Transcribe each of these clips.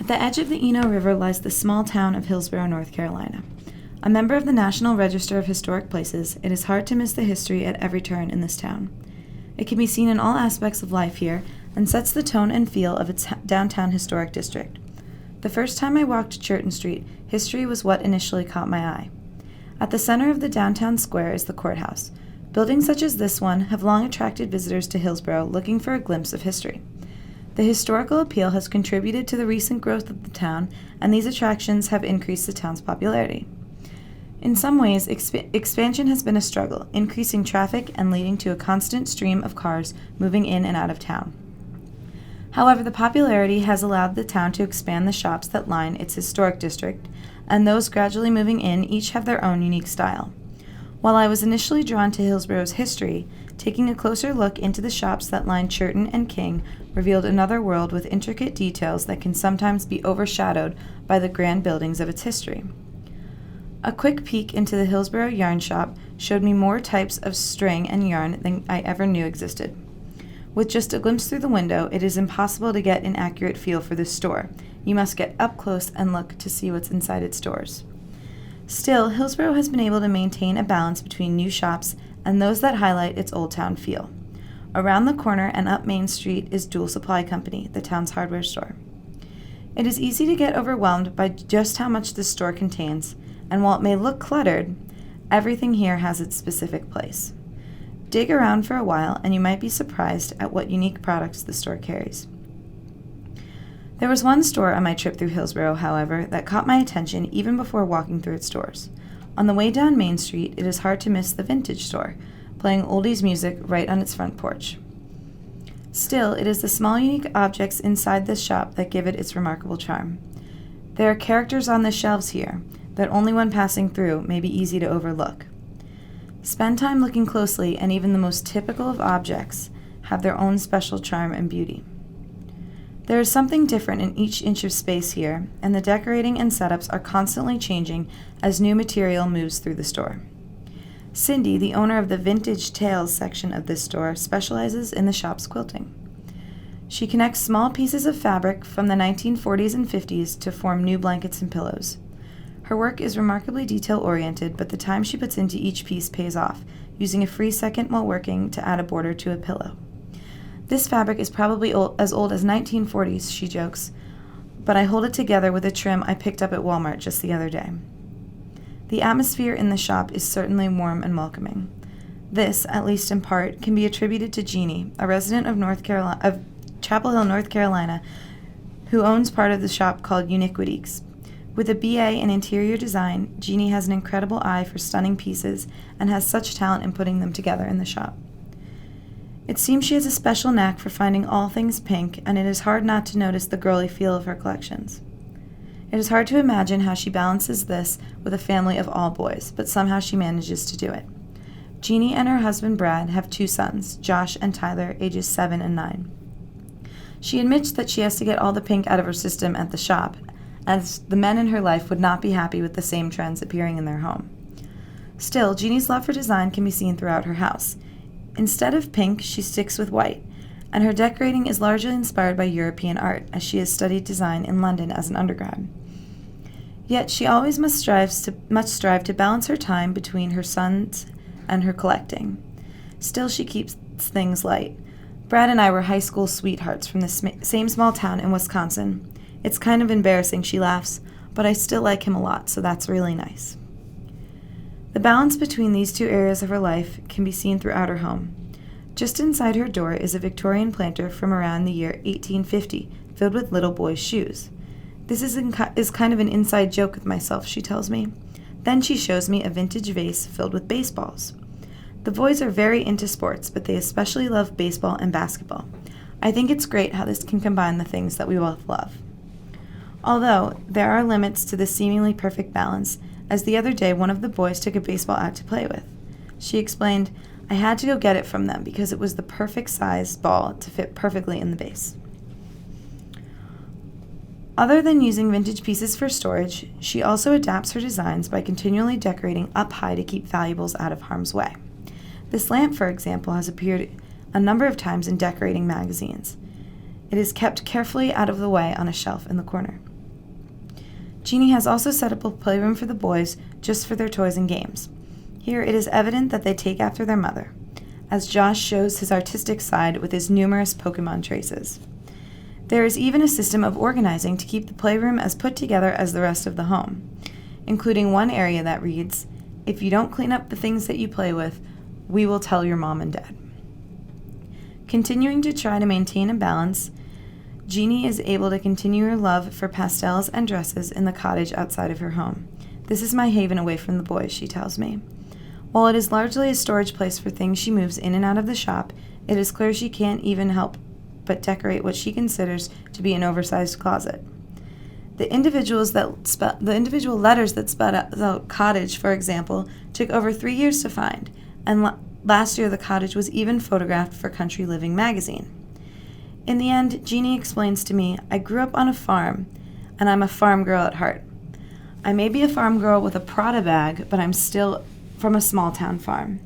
At the edge of the Eno River lies the small town of Hillsborough, North Carolina. A member of the National Register of Historic Places, it is hard to miss the history at every turn in this town. It can be seen in all aspects of life here and sets the tone and feel of its downtown historic district. The first time I walked Churton Street, history was what initially caught my eye. At the center of the downtown square is the courthouse. Buildings such as this one have long attracted visitors to Hillsborough looking for a glimpse of history. The historical appeal has contributed to the recent growth of the town, and these attractions have increased the town's popularity. In some ways, expansion has been a struggle, increasing traffic and leading to a constant stream of cars moving in and out of town. However, the popularity has allowed the town to expand the shops that line its historic district, and those gradually moving in each have their own unique style. While I was initially drawn to Hillsborough's history, taking a closer look into the shops that line Churton and King revealed another world with intricate details that can sometimes be overshadowed by the grand buildings of its history. A quick peek into the Hillsborough yarn shop showed me more types of string and yarn than I ever knew existed. With just a glimpse through the window, it is impossible to get an accurate feel for this store. You must get up close and look to see what's inside its doors. Still, Hillsborough has been able to maintain a balance between new shops and those that highlight its old town feel. Around the corner and up Main Street is Dual Supply Company, the town's hardware store. It is easy to get overwhelmed by just how much this store contains, and while it may look cluttered, everything here has its specific place. Dig around for a while and you might be surprised at what unique products the store carries. There was one store on my trip through Hillsborough, however, that caught my attention even before walking through its doors. On the way down Main Street, it is hard to miss the vintage store, playing oldies music right on its front porch. Still, it is the small unique objects inside this shop that give it its remarkable charm. There are characters on the shelves here that only one passing through may be easy to overlook. Spend time looking closely, and even the most typical of objects have their own special charm and beauty. There is something different in each inch of space here, and the decorating and setups are constantly changing as new material moves through the store. Cindy, the owner of the Vintage Tales section of this store, specializes in the shop's quilting. She connects small pieces of fabric from the 1940s and 50s to form new blankets and pillows. Her work is remarkably detail-oriented, but the time she puts into each piece pays off, using a free second while working to add a border to a pillow. This fabric is probably as old as 1940s, she jokes, but I hold it together with a trim I picked up at Walmart just the other day. The atmosphere in the shop is certainly warm and welcoming. This, at least in part, can be attributed to Jeannie, a resident of Chapel Hill, North Carolina, who owns part of the shop called Uniquities. With a BA in interior design, Jeannie has an incredible eye for stunning pieces and has such talent in putting them together in the shop. It seems she has a special knack for finding all things pink, and it is hard not to notice the girly feel of her collections. It is hard to imagine how she balances this with a family of all boys, but somehow she manages to do it. Jeannie and her husband Brad have 2 sons, Josh and Tyler, ages 7 and 9. She admits that she has to get all the pink out of her system at the shop, as the men in her life would not be happy with the same trends appearing in their home. Still, Jeannie's love for design can be seen throughout her house. Instead of pink, she sticks with white, and her decorating is largely inspired by European art, as she has studied design in London as an undergrad. Yet she always must strive to balance her time between her sons and her collecting. Still, she keeps things light. Brad and I were high school sweethearts from the same small town in Wisconsin. It's kind of embarrassing, she laughs, but I still like him a lot, so that's really nice. The balance between these 2 areas of her life can be seen throughout her home. Just inside her door is a Victorian planter from around the year 1850, filled with little boys' shoes. This is kind of an inside joke with myself, she tells me. Then she shows me a vintage vase filled with baseballs. The boys are very into sports, but they especially love baseball and basketball. I think it's great how this can combine the things that we both love. Although, there are limits to this seemingly perfect balance, as the other day one of the boys took a baseball out to play with. She explained, "I had to go get it from them because it was the perfect size ball to fit perfectly in the base." Other than using vintage pieces for storage, she also adapts her designs by continually decorating up high to keep valuables out of harm's way. This lamp, for example, has appeared a number of times in decorating magazines. It is kept carefully out of the way on a shelf in the corner. Jeannie has also set up a playroom for the boys just for their toys and games. Here it is evident that they take after their mother, as Josh shows his artistic side with his numerous Pokemon traces. There is even a system of organizing to keep the playroom as put together as the rest of the home, including one area that reads, "If you don't clean up the things that you play with, we will tell your mom and dad." Continuing to try to maintain a balance, Jeannie is able to continue her love for pastels and dresses in the cottage outside of her home. "This is my haven away from the boys," she tells me. While it is largely a storage place for things she moves in and out of the shop, it is clear she can't even help but decorate what she considers to be an oversized closet. The individual letters that spelled out cottage, for example, took over 3 years to find, and last year the cottage was even photographed for Country Living magazine. In the end, Jeannie explains to me, "I grew up on a farm, and I'm a farm girl at heart. I may be a farm girl with a Prada bag, but I'm still from a small-town farm."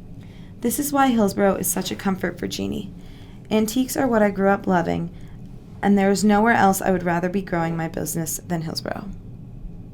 This is why Hillsborough is such a comfort for Jeannie. Antiques are what I grew up loving, and there is nowhere else I would rather be growing my business than Hillsborough.